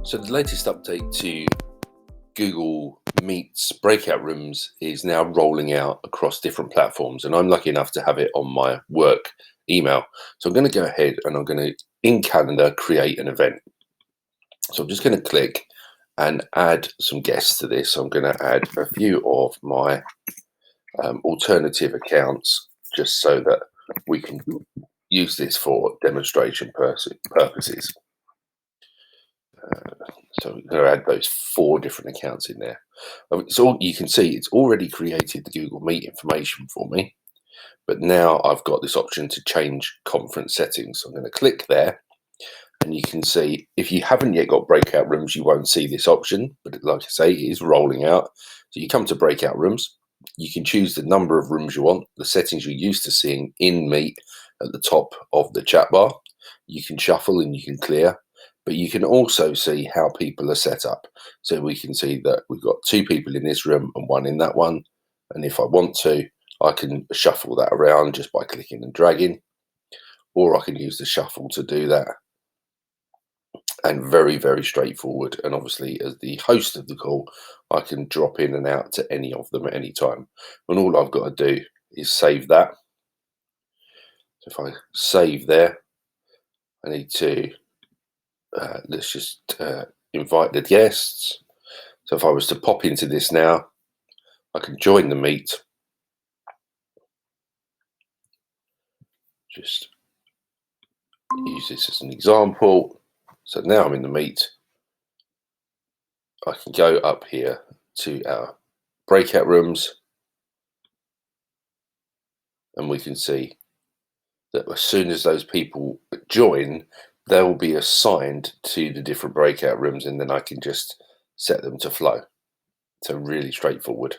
So the latest update to Google Meet's breakout rooms is now rolling out across different platforms, and I'm lucky enough to have it on my work email. So I'm going to go ahead and I'm going to, in Calendar, create an event. So I'm just going to click and add some guests to this. So I'm going to add a few of my alternative accounts just so that we can use this for demonstration purposes. So I'm going to add those 4 different accounts in there. So you can see it's already created the Google Meet information for me, but now I've got this option to change conference settings. So I'm going to click there, and you can see if you haven't yet got breakout rooms, you won't see this option, but like I say, it is rolling out. So you come to breakout rooms, you can choose the number of rooms you want, the settings you're used to seeing in Meet at the top of the chat bar. You can shuffle and you can clear, but you can also see how people are set up. So we can see that we've got 2 people in this room and 1 in that one. And if I want to, I can shuffle that around just by clicking and dragging, or I can use the shuffle to do that. And very, very straightforward. And obviously, as the host of the call, I can drop in and out to any of them at any time. And all I've got to do is save that. So if I save there, I need to let's just invite the guests. So if I was to pop into this now, I can join the meet. Just use this as an example. So now I'm in the meet. I can go up here to our breakout rooms, and we can see that as soon as those people join, they will be assigned to the different breakout rooms, and then I can just set them to flow. So really straightforward.